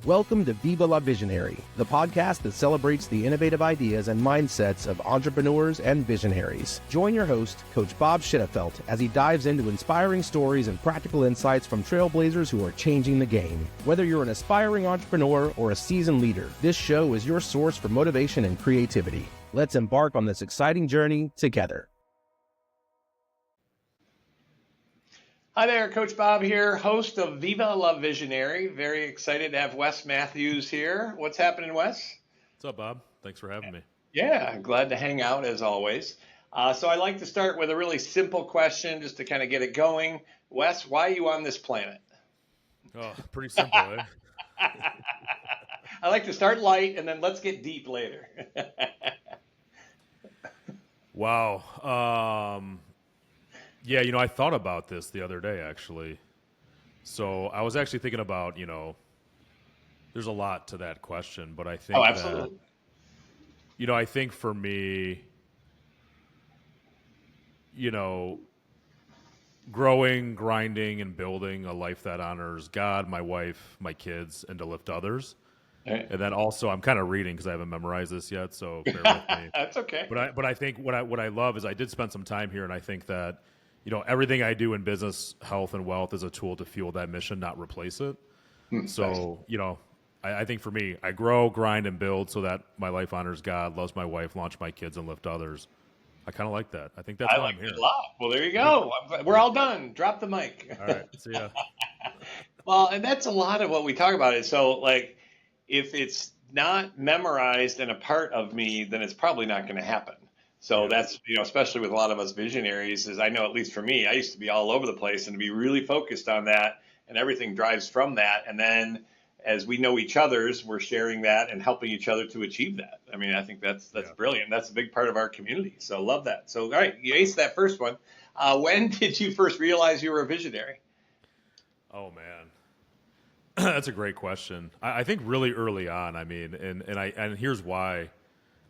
Welcome to Viva La Visionary, the podcast that celebrates the innovative ideas and mindsets of entrepreneurs and visionaries. Join your host, Coach Bob Shenefelt, as he dives into inspiring stories and practical insights from trailblazers who are changing the game. Whether you're an aspiring entrepreneur or a seasoned leader, this show is your source for motivation and creativity. Let's embark on this exciting journey together. Hi there, Coach Bob here, host of Viva La Visionary. Very excited to have Wes Mathews here. What's happening, Wes? What's up, Bob? Thanks for having me. Yeah, glad to hang out as always. So I like to start with a really simple question just to kind of get it going. Wes, why are you on this planet? Oh, pretty simple, eh? I like to start light and then let's get deep later. Wow. Yeah, I thought about this the other day, actually. So I was actually thinking about, there's a lot to that question, but I think absolutely. I think for me, growing, grinding, and building a life that honors God, my wife, my kids, and to lift others. Right. And then also, I'm kind of reading because I haven't memorized this yet, so bear with me. That's okay. But I think what I love is I did spend some time here, and I think that everything I do in business, health, and wealth is a tool to fuel that mission, not replace it. So, I think for me, I grow, grind, and build so that my life honors God, loves my wife, launch my kids, and lift others. I kind of like that. I think that's why I'm here. I like it a lot. Well, there you go. We're all done. Drop the mic. All right. See ya. Well, and that's a lot of what we talk about. So, like, if it's not memorized and a part of me, then it's probably not going to happen. So that's, especially with a lot of us visionaries, is I know, at least for me, I used to be all over the place and to be really focused on that, and everything drives from that. And then as we know each other's, we're sharing that and helping each other to achieve that. I mean, I think that's brilliant. That's a big part of our community. So love that. So, all right, you aced that first one. When did you first realize you were a visionary? Oh, man. That's a great question. I think really early on, and here's why.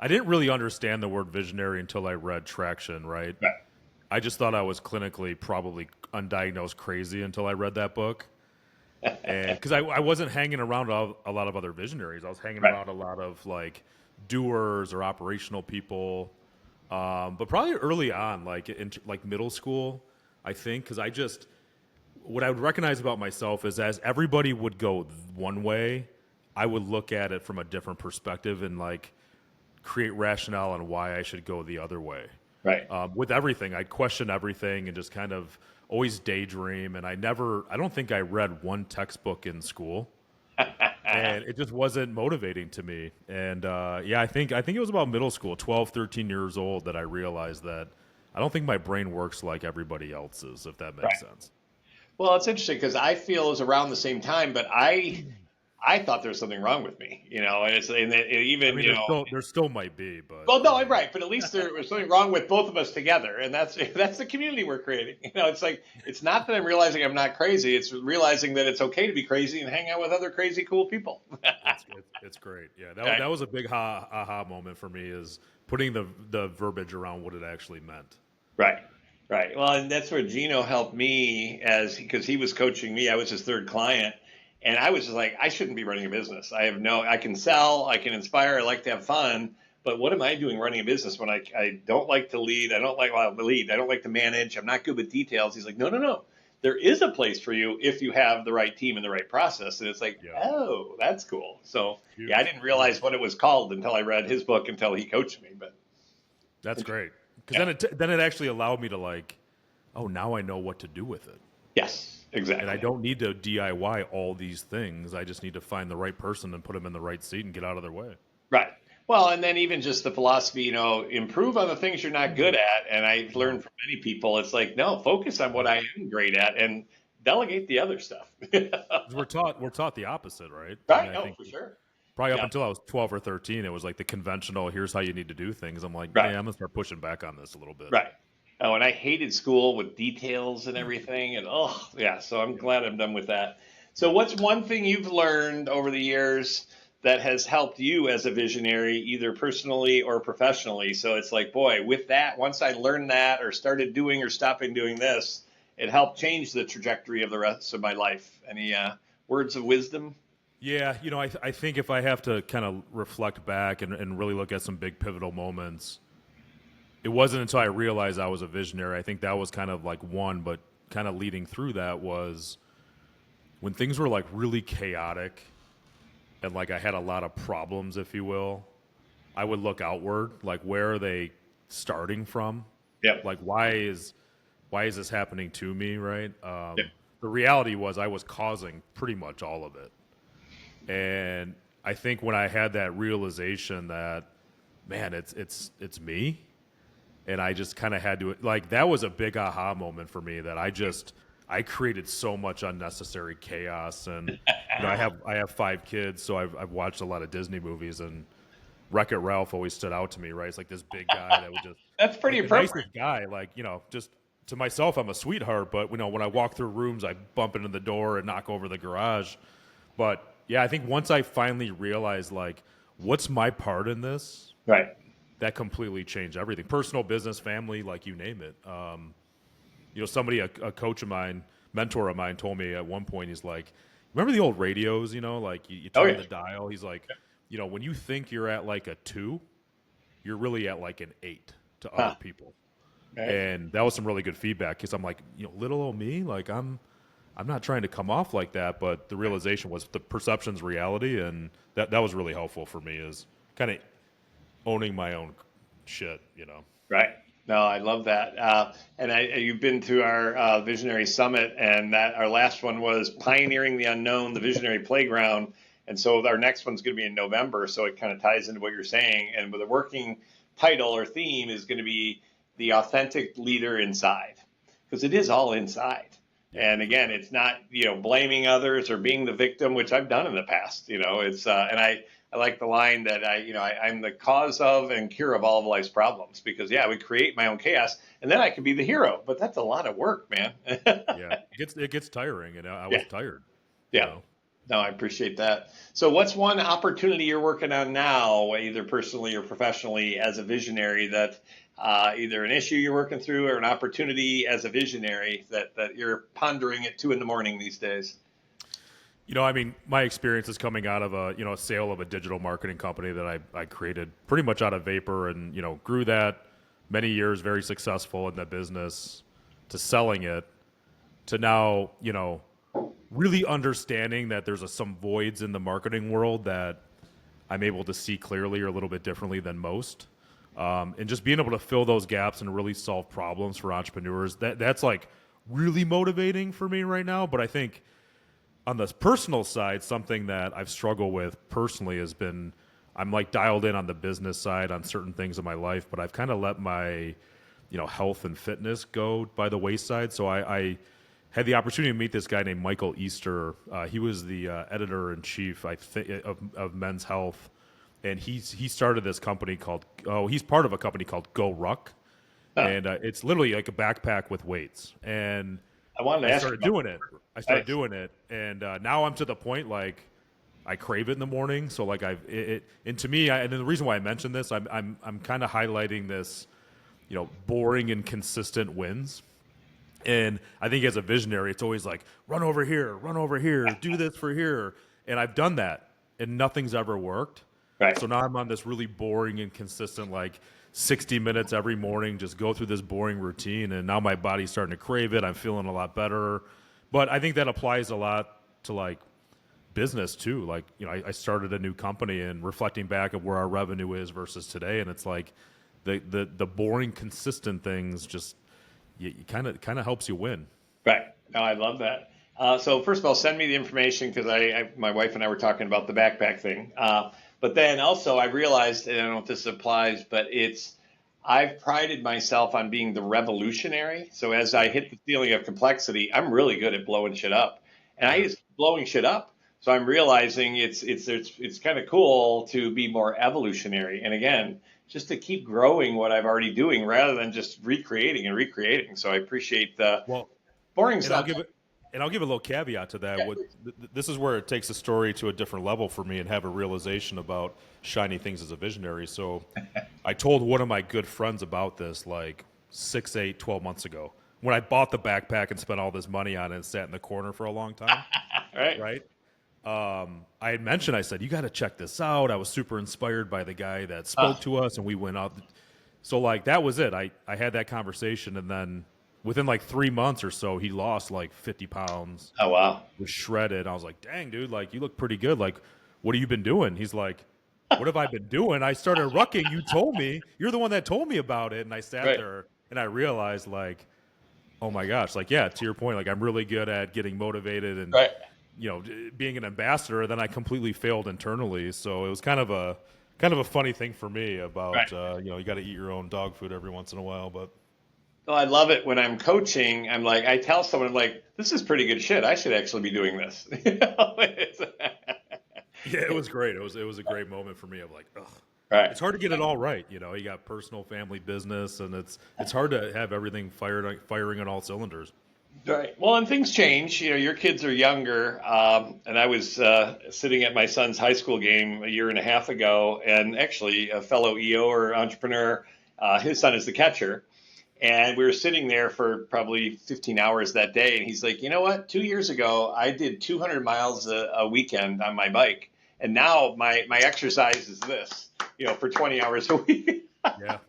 I didn't really understand the word visionary until I read Traction, right? I just thought I was clinically probably undiagnosed crazy until I read that book. And because I wasn't hanging around a lot of other visionaries. I was hanging around a lot of like doers or operational people. But probably early on, like in like middle school, I think, because what I would recognize about myself is as everybody would go one way, I would look at it from a different perspective and like create rationale on why I should go the other way. Right. With everything, I'd question everything and just kind of always daydream. And I don't think I read one textbook in school, and it just wasn't motivating to me. And I think it was about middle school, 12, 13 years old, that I realized that I don't think my brain works like everybody else's, if that makes sense. Well, it's interesting because I feel it was around the same time, but I thought there was something wrong with me, there still might be, but no, I'm right. But at least there was something wrong with both of us together, and that's the community we're creating. It's like it's not that I'm realizing I'm not crazy; it's realizing that it's okay to be crazy and hang out with other crazy, cool people. It's great. Yeah, that was a big aha moment for me, is putting the verbiage around what it actually meant. Right. Well, and that's where Gino helped me because he was coaching me. I was his third client. And I was just like, I shouldn't be running a business. I can sell, I can inspire, I like to have fun, but what am I doing running a business when I don't like to lead? I don't like to manage. I'm not good with details. He's like, no. There is a place for you if you have the right team and the right process. And it's like, oh, that's cool. So I didn't realize what it was called until I read his book, until he coached me. But that's great. Because then it actually allowed me to like, oh, now I know what to do with it. Yes. Exactly. And I don't need to DIY all these things. I just need to find the right person and put them in the right seat and get out of their way. Right. Well, and then even just the philosophy, improve on the things you're not good at. And I've learned from many people, it's like, no, focus on what I am great at and delegate the other stuff. We're taught the opposite, right? Right. For sure. Probably up until I was 12 or 13, it was like the conventional, here's how you need to do things. I'm like, I'm going to start pushing back on this a little bit. Right. Oh, and I hated school with details and everything. And so I'm glad I'm done with that. So what's one thing you've learned over the years that has helped you as a visionary, either personally or professionally? So it's like, boy, with that, once I learned that or started doing or stopping doing this, it helped change the trajectory of the rest of my life. Any words of wisdom? Yeah, I think if I have to kind of reflect back and really look at some big pivotal moments, it wasn't until I realized I was a visionary. I think that was kind of like one, but kind of leading through that was when things were like really chaotic and like I had a lot of problems, if you will. I would look outward, like where are they starting from? Yep. Like why is this happening to me, right? Yep. The reality was I was causing pretty much all of it. And I think when I had that realization that, man, it's me, and I just kind of had to, like, that was a big aha moment for me that I created so much unnecessary chaos. And I have 5 kids, so I've watched a lot of Disney movies, and Wreck-It Ralph always stood out to me, right? It's like this big guy that would just That's pretty like the appropriate. nicest guy, like, just to myself I'm a sweetheart, but when I walk through rooms I bump into the door and knock over the garage. But yeah, I think once I finally realized, like, what's my part in this, Right. that completely changed everything. Personal, business, family, like you name it. Somebody, a coach of mine, mentor of mine, told me at one point, he's like, remember the old radios, like you Oh, turn yeah. the dial? He's like, when you think you're at like a 2, you're really at like an 8 to other people. Right. And that was some really good feedback, because I'm like, little old me, like I'm not trying to come off like that, but the realization was the perception's reality, and that was really helpful for me, is kind of owning my own shit. Right. No, I love that. And you've been to our Visionary Summit, and that our last one was Pioneering the Unknown, the Visionary Playground. And so our next one's going to be in November. So it kind of ties into what you're saying. And with a working title or theme is going to be The Authentic Leader Inside, because it is all inside. And again, it's not, blaming others or being the victim, which I've done in the past. It's and I like the line that I'm the cause of and cure of all of life's problems, because I would create my own chaos and then I could be the hero. But that's a lot of work, man. Yeah, it gets tiring, and I was tired. Yeah. No, I appreciate that. So what's one opportunity you're working on now, either personally or professionally, as a visionary, that either an issue you're working through or an opportunity as a visionary that you're pondering at 2 a.m. these days? My experience is coming out of a sale of a digital marketing company that I created pretty much out of vapor, and grew that many years, very successful in that business, to selling it, to now really understanding that there's some voids in the marketing world that I'm able to see clearly or a little bit differently than most. And just being able to fill those gaps and really solve problems for entrepreneurs, that's like really motivating for me right now. But I think on the personal side, something that I've struggled with personally has been, I'm like dialed in on the business side on certain things in my life, but I've kind of let my, health and fitness go by the wayside. So I had the opportunity to meet this guy named Michael Easter. He was the editor-in-chief, I think, of Men's Health. And he started this company he's part of a company called Go Ruck. Oh. And it's literally like a backpack with weights. And I started doing it. And now I'm to the point, like, I crave it in the morning. So like and to me, and the reason why I mentioned this, I'm kind of highlighting this, boring and consistent wins. And I think as a visionary, it's always like, run over here, do this for here. And I've done that, and nothing's ever worked. Right. So now I'm on this really boring and consistent, like 60 minutes every morning, just go through this boring routine. And now my body's starting to crave it. I'm feeling a lot better. But I think that applies a lot to like business too. Like, I started a new company, and reflecting back at where our revenue is versus today. And it's like the boring, consistent things just, it kind of helps you win. Right. No, I love that. So first of all, send me the information, because my wife and I were talking about the backpack thing. But then also I realized, and I don't know if this applies, but I've prided myself on being the revolutionary. So as I hit the ceiling of complexity, I'm really good at blowing shit up, and I just keep blowing shit up. So I'm realizing it's kind of cool to be more evolutionary. And again, just to keep growing what I'm already doing rather than just recreating. So I appreciate the boring stuff. I'll give a little caveat to that. Yeah. This is where it takes a story to a different level for me, and have a realization about shiny things as a visionary. So I told one of my good friends about this like 6, 8, 12 months ago, when I bought the backpack and spent all this money on it and sat in the corner for a long time. Right. I had mentioned, I said, you got to check this out. I was super inspired by the guy that spoke to us, and we went out. So, like, that was it. I had that conversation, and then within, like, 3 months or so, he lost, like, 50 pounds. Oh, wow. Was shredded. I was like, dang, dude, like, you look pretty good. Like, what have you been doing? He's like, what have I been doing? I started rucking. You told me. You're the one that told me about it. And I sat there, and I realized, like, oh, my gosh. Like, yeah, to your point, like, I'm really good at getting motivated and you know, being an ambassador. Then I completely failed internally. So it was kind of a funny thing for me about, you know, you got to eat your own dog food every once in a while. But well, I love it when I'm coaching. I'm like, I tell someone, I'm like, this is pretty good shit. I should actually be doing this. Yeah, it was great. It was a great moment for me. I'm like, ugh. Right. It's hard to get it all right. You know, you got personal, family, business, and it's hard to have everything firing on all cylinders. Right. Well, and things change. You know, your kids are younger, and I was sitting at my son's high school game a year and a half ago, and actually a fellow EO or entrepreneur, his son is the catcher, and we were sitting there for probably 15 hours that day, and he's like, you know what? 2 years ago, I did 200 miles a weekend on my bike, and now my exercise is this, you know, for 20 hours a week. Yeah.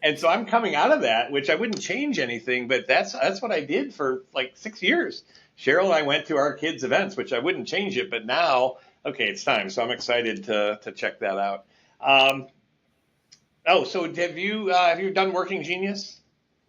And so I'm coming out of that, which I wouldn't change anything, but that's what I did for like 6 years. Cheryl and I went to our kids' events, which I wouldn't change it, but now, okay, it's time. So I'm excited to check that out. So have you done Working Genius?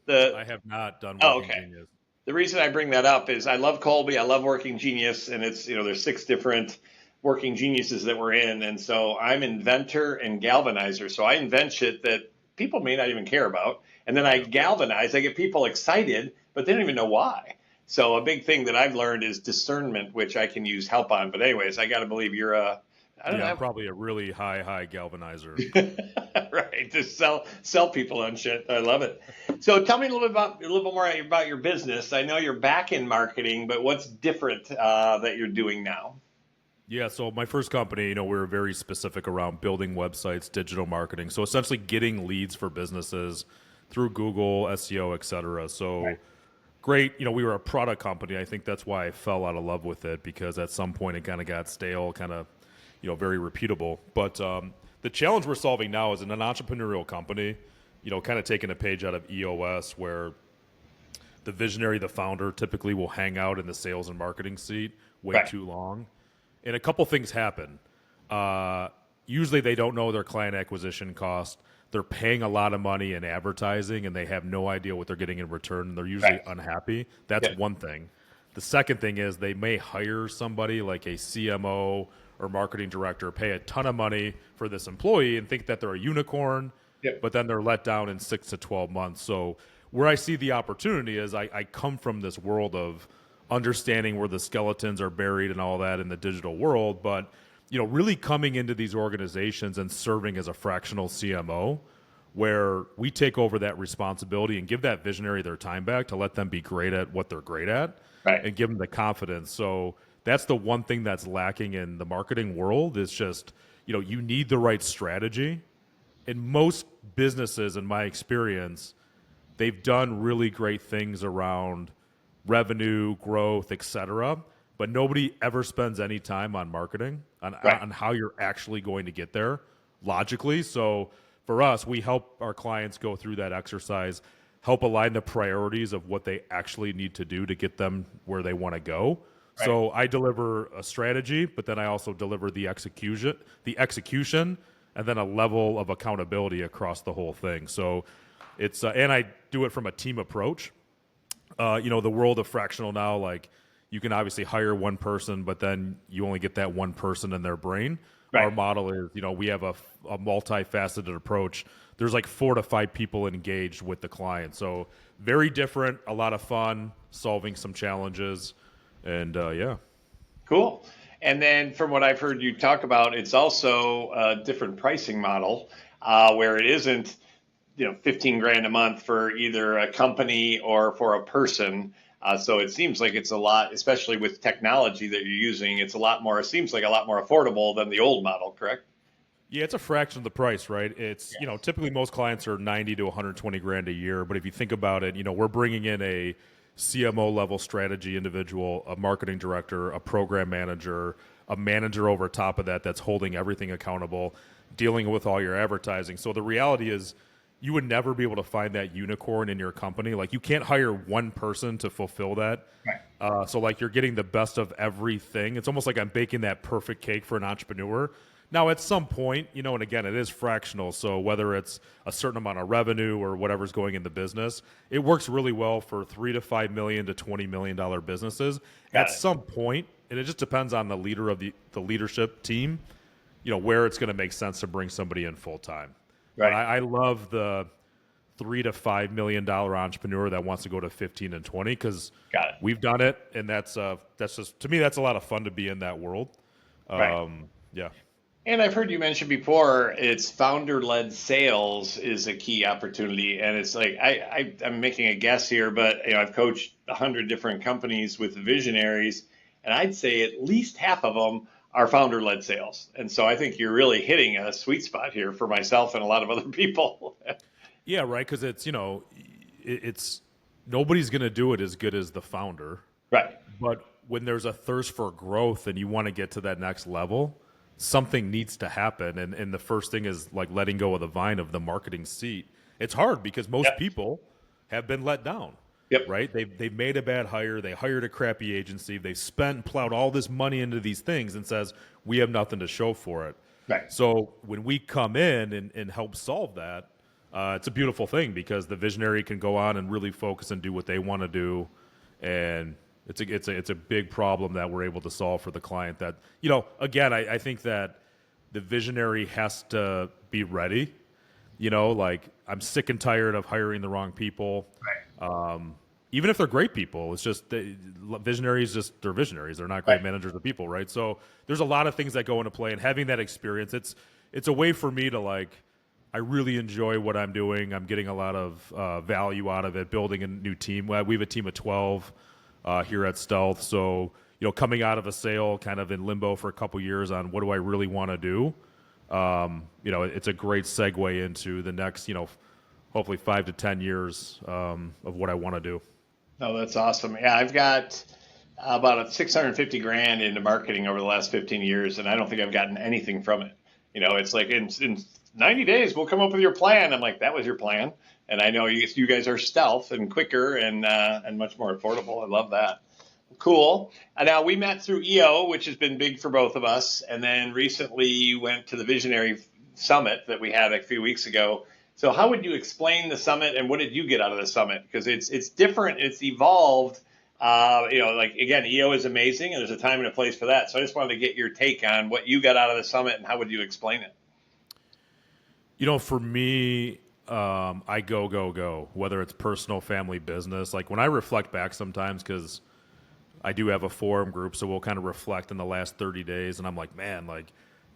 I have not done Working Genius. The reason I bring that up is I love Colby, I love Working Genius, and it's, you know, there's 6 different Working Geniuses that we're in, and so I'm inventor and galvanizer. So I invent shit that people may not even care about. And then I galvanize, I get people excited, but they don't even know why. So a big thing that I've learned is discernment, which I can use help on. But anyways, I got to believe you're I'm probably a really high galvanizer. Right. To sell people on shit. I love it. So tell me a little bit more about your business. I know you're back in marketing, but what's different that you're doing now? Yeah, so my first company, you know, we were very specific around building websites, digital marketing. So essentially getting leads for businesses through Google, SEO, et cetera. So great, you know, we were a product company. I think that's why I fell out of love with it, because at some point it kind of got stale, kind of, you know, very repeatable. But the challenge we're solving now is in an entrepreneurial company, you know, kind of taking a page out of EOS, where the visionary, the founder, typically will hang out in the sales and marketing seat way too long. And a couple things happen. Usually they don't know their client acquisition cost. They're paying a lot of money in advertising, and they have no idea what they're getting in return. And they're usually unhappy. That's one thing. The second thing is they may hire somebody like a CMO or marketing director, pay a ton of money for this employee and think that they're a unicorn, but then they're let down in 6 to 12 months. So where I see the opportunity is I come from this world of understanding where the skeletons are buried and all that in the digital world, but you know, really coming into these organizations and serving as a fractional CMO, where we take over that responsibility and give that visionary their time back to let them be great at what they're great at, and give them the confidence. So that's the one thing that's lacking in the marketing world is just, you know, you need the right strategy. In most businesses, in my experience, they've done really great things around revenue, growth, et cetera, but nobody ever spends any time on marketing, on how you're actually going to get there logically. So for us, we help our clients go through that exercise, help align the priorities of what they actually need to do to get them where they want to go. So I deliver a strategy, but then I also deliver the execution, and then a level of accountability across the whole thing. So it's and I do it from a team approach. You know, the world of fractional now, like you can obviously hire one person, but then you only get that one person in their brain. Our model is, you know, we have a multifaceted approach. There's like 4 to 5 people engaged with the client. So very different, a lot of fun, solving some challenges. And Cool. And then from what I've heard you talk about, it's also a different pricing model where it isn't, you know, 15 grand a month for either a company or for a person. So it seems like it's a lot, especially with technology that you're using, it seems like a lot more affordable than the old model, correct? Yeah, it's a fraction of the price, right? It's, you know, typically most clients are 90 to 120 grand a year. But if you think about it, you know, we're bringing in a CMO level strategy individual, a marketing director, a program manager, a manager over top of that that's holding everything accountable, dealing with all your advertising. So the reality is you would never be able to find that unicorn in your company. Like, you can't hire one person to fulfill that. Right. So like, you're getting the best of everything. It's almost like I'm baking that perfect cake for an entrepreneur. Now, at some point, you know, and again, it is fractional. So whether it's a certain amount of revenue or whatever's going in the business, it works really well for $3 to $5 million to $20 million businesses. At some point, and it just depends on the leader of the leadership team, you know, where it's going to make sense to bring somebody in full time. Right. But I love the $3 to $5 million entrepreneur that wants to go to 15 and 20, because we've done it, and that's just, to me, that's a lot of fun to be in that world. Right. Yeah. And I've heard you mention before, it's founder-led sales is a key opportunity, and it's like I'm making a guess here, but you know, I've coached 100 different companies with visionaries, and I'd say at least half of them are founder-led sales. And so I think you're really hitting a sweet spot here for myself and a lot of other people. Yeah, right, because it's, you know, it's nobody's going to do it as good as the founder. Right. But when there's a thirst for growth and you want to get to that next level, something needs to happen. And the first thing is like letting go of the vine of the marketing seat. It's hard because most people have been let down. Yep. Right? They've made a bad hire. They hired a crappy agency. They spent and plowed all this money into these things and says, we have nothing to show for it. Right. So when we come in and help solve that, it's a beautiful thing, because the visionary can go on and really focus and do what they want to do. And it's a big problem that we're able to solve for the client. That, you know, again, I think that the visionary has to be ready. You know, like, I'm sick and tired of hiring the wrong people. Right. Even if they're great people, it's just visionaries. They're visionaries. They're not great managers of people, right? So there's a lot of things that go into play, and having that experience, it's a way for me to, like, I really enjoy what I'm doing. I'm getting a lot of value out of it. Building a new team. We have a team of 12 here at Stealth. So, you know, coming out of a sale, kind of in limbo for a couple years on what do I really want to do. You know, it's a great segue into the next, you know, hopefully 5 to 10 years of what I want to do. Oh, that's awesome. Yeah, I've got about 650 grand into marketing over the last 15 years, and I don't think I've gotten anything from it. You know, it's like in 90 days, we'll come up with your plan. I'm like, that was your plan. And I know you guys are stealth and quicker and much more affordable. I love that. Cool. Now, we met through EO, which has been big for both of us. And then recently went to the Visionary Summit that we had a few weeks ago. So how would you explain the summit, and what did you get out of the summit? Because it's different. It's evolved. You know, like, again, EO is amazing, and there's a time and a place for that. So I just wanted to get your take on what you got out of the summit, and how would you explain it? You know, for me, I go, whether it's personal, family, business. Like, when I reflect back sometimes, because I do have a forum group, so we'll kind of reflect in the last 30 days, and I'm like, man, like,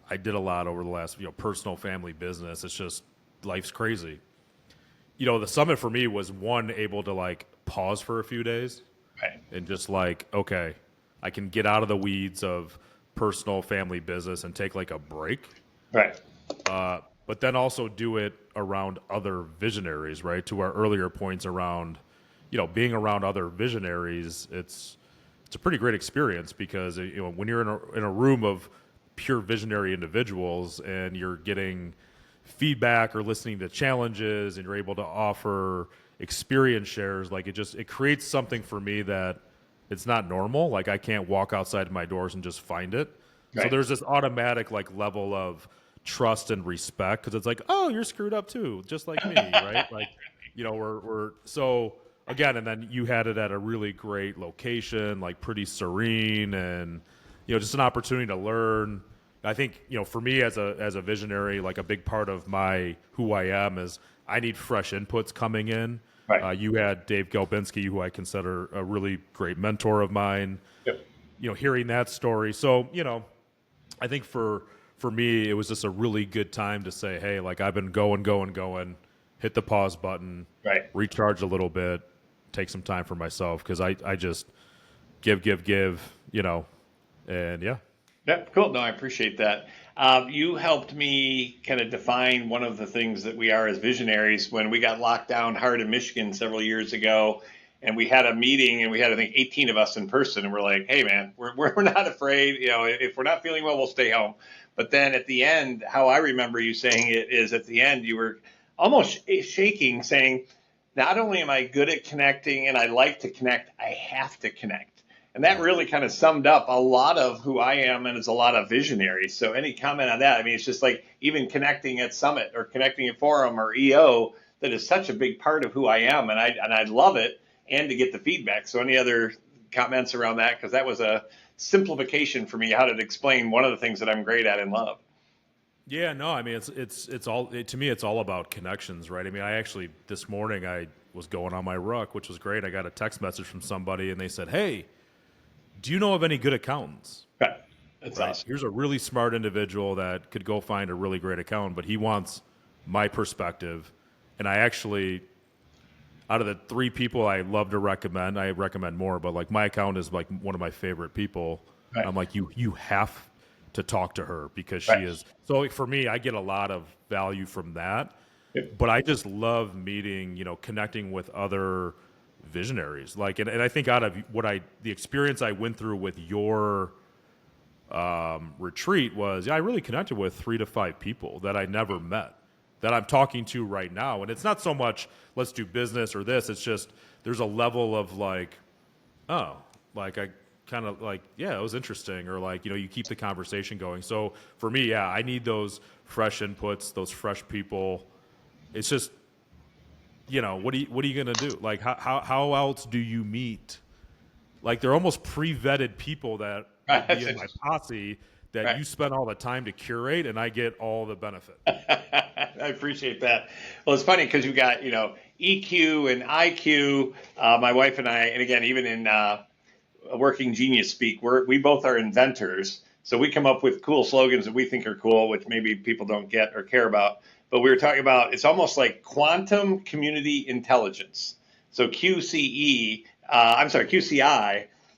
I did a lot over the last, you know, personal, family, business. It's just, life's crazy. You know, the summit for me was, one, able to, like, pause for a few days. Right. And just like, okay, I can get out of the weeds of personal, family, business and take like a break. Right. But then also do it around other visionaries, right? To our earlier points around, you know, being around other visionaries, it's a pretty great experience, because, you know, when you're in a room of pure visionary individuals and you're getting feedback or listening to challenges and you're able to offer experience shares, like, it creates something for me that it's not normal. Like, I can't walk outside my doors and just find it. Right. So there's this automatic, like, level of trust and respect, because it's like, oh, you're screwed up too, just like me, right? Like, you know, we're so, again, and then you had it at a really great location, like pretty serene, and, you know, just an opportunity to learn. I think, you know, for me as a visionary, like, a big part of who I am is I need fresh inputs coming in. Right. You had Dave Galbinski, who I consider a really great mentor of mine. Yep. You know, hearing that story. So, you know, I think for me, it was just a really good time to say, hey, like, I've been going, hit the pause button, right, recharge a little bit, take some time for myself, because I just give, you know, and yeah. Yeah, cool. No, I appreciate that. You helped me kind of define one of the things that we are as visionaries when we got locked down hard in Michigan several years ago. and we had a meeting, and we had, I think, 18 of us in person, and we're like, hey man, we're not afraid. If we're not feeling well, we'll stay home. But then at the end, how I remember you saying it is, at the end you were almost shaking, saying, not only am I good at connecting and I like to connect, I have to connect. And that really kind of summed up a lot of who I am, and is a lot of Visionaries. So any comment on that? I mean, it's just like even connecting at Summit or connecting at Forum or EO, that is such a big part of who I am, and I love it, and to get the feedback. So any other comments around that? Because that was a simplification for me, how to explain one of the things that I'm great at and love. Yeah, no, I mean, it's all, to me, it's all about connections, right? I mean, I actually, this morning, I was going on my ruck, which was great. I got a text message from somebody, and they said, hey, do you know of any good accountants? Right. That's awesome. Here's a really smart individual that could go find a really great accountant, but he wants my perspective. And I actually, out of the 3 people I love to recommend, I recommend more, but like my accountant is like one of my favorite people. Right. I'm like, you have to talk to her, because she is. So for me, I get a lot of value from that. Yep. But I just love meeting, connecting with other visionaries. Like, and I think out of the experience I went through with your retreat was, I really connected with 3 to 5 people that I never met, that I'm talking to right now. And it's not so much let's do business or this. It's just there's a level of like, oh, like I kind of like, yeah, it was interesting, or like, you keep the conversation going. So for me, yeah, I need those fresh inputs, those fresh people. It's just, what are you gonna do? Like, how else do you meet? Like, they're almost pre-vetted people that would be in my posse that you spend all the time to curate, and I get all the benefit. I appreciate that. Well, it's funny because you got, EQ and IQ. My wife and I, and again, even in Working Genius speak, we both are inventors. So we come up with cool slogans that we think are cool, which maybe people don't get or care about. But we were talking about, it's almost like quantum community intelligence. So QCI,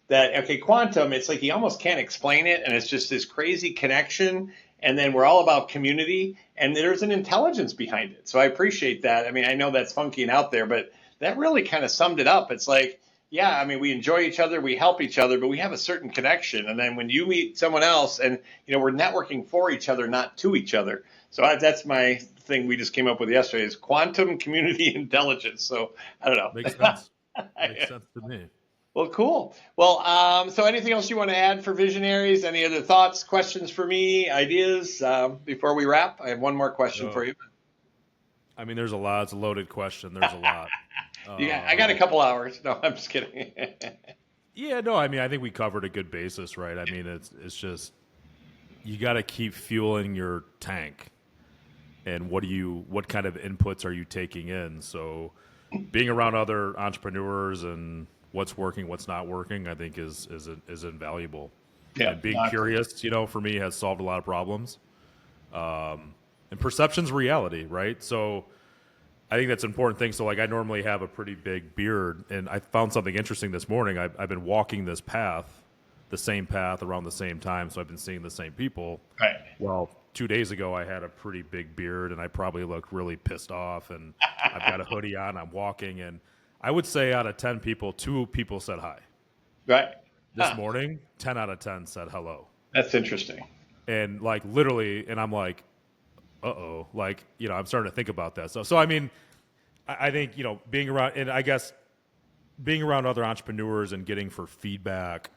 that, okay, quantum, it's like you almost can't explain it. And it's just this crazy connection. And then we're all about community, and there's an intelligence behind it. So I appreciate that. I mean, I know that's funky and out there, but that really kind of summed it up. It's like, yeah, I mean, we enjoy each other, we help each other, but we have a certain connection. And then when you meet someone else, and, we're networking for each other, not to each other. So that's my thing we just came up with yesterday, is quantum community intelligence. So I don't know. Makes sense. Makes sense to me. Well, cool. Well, so anything else you want to add for Visionaries? Any other thoughts, questions for me, ideas before we wrap? I have one more question for you. I mean, there's a lot. It's a loaded question. There's a lot. Yeah, I got a couple hours. No, I'm just kidding. Yeah, no, I mean, I think we covered a good basis, right? I mean, it's just, you got to keep fueling your tank. And what kind of inputs are you taking in? So being around other entrepreneurs and what's working, what's not working, I think is invaluable. Yeah, and being curious, for me, has solved a lot of problems. And perception's reality, right? So I think that's an important thing. So like, I normally have a pretty big beard, and I found something interesting this morning. I've been walking this path, the same path around the same time. So I've been seeing the same people. Right. Well, 2 days ago, I had a pretty big beard, and I probably look really pissed off, and I've got a hoodie on, I'm walking, and I would say out of 10 people, 2 people said hi. Right. This morning, 10 out of 10 said hello. That's interesting. And like literally, and I'm like, uh-oh, like, I'm starting to think about that. So I mean, I think, being around, and I guess being around other entrepreneurs and getting for feedback,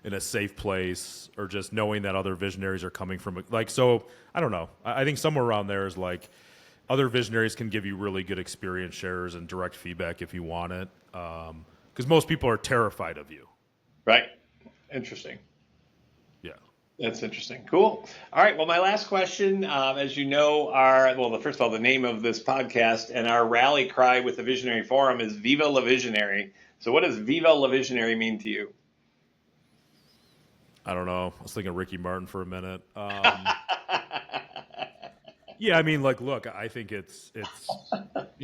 in a safe place, or just knowing that other visionaries are coming from, like, so I don't know. I think somewhere around there is like, other visionaries can give you really good experience shares and direct feedback if you want it. Because most people are terrified of you. Right. Interesting. Yeah. That's interesting. Cool. All right. Well, my last question, as you know, first of all, the name of this podcast and our rally cry with the Visionary Forum is Viva La Visionary. So what does Viva La Visionary mean to you? I don't know. I was thinking Ricky Martin for a minute. Yeah, I mean, like, look, I think it's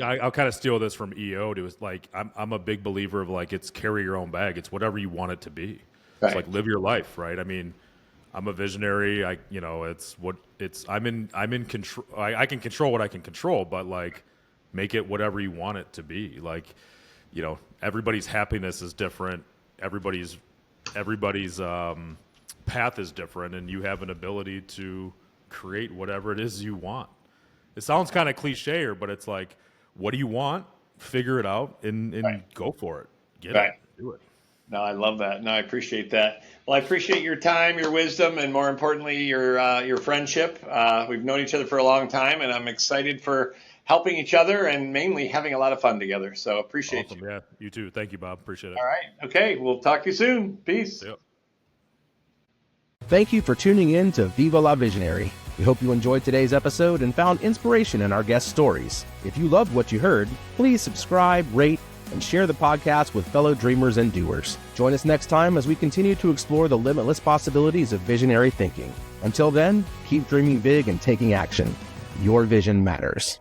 I'll kind of steal this from EO. It's like, I'm a big believer of like, it's carry your own bag. It's whatever you want it to be. Right. It's like, live your life, right? I mean, I'm a visionary. I'm in control. I can control what I can control, but like, make it whatever you want it to be. Like, everybody's happiness is different. Everybody's path is different, and you have an ability to create whatever it is you want. It sounds kind of cliche, but it's like, what do you want? Figure it out and go for it. Get it. Do it. No, I love that. No, I appreciate that. Well, I appreciate your time, your wisdom, and more importantly, your friendship. We've known each other for a long time, and I'm excited for helping each other and mainly having a lot of fun together. So appreciate you. Yeah, you too. Thank you, Bob. Appreciate it. All right. Okay. We'll talk to you soon. Peace. Yep. Thank you for tuning in to Viva La Visionary. We hope you enjoyed today's episode and found inspiration in our guest stories. If you loved what you heard, please subscribe, rate, and share the podcast with fellow dreamers and doers. Join us next time as we continue to explore the limitless possibilities of visionary thinking. Until then, keep dreaming big and taking action. Your vision matters.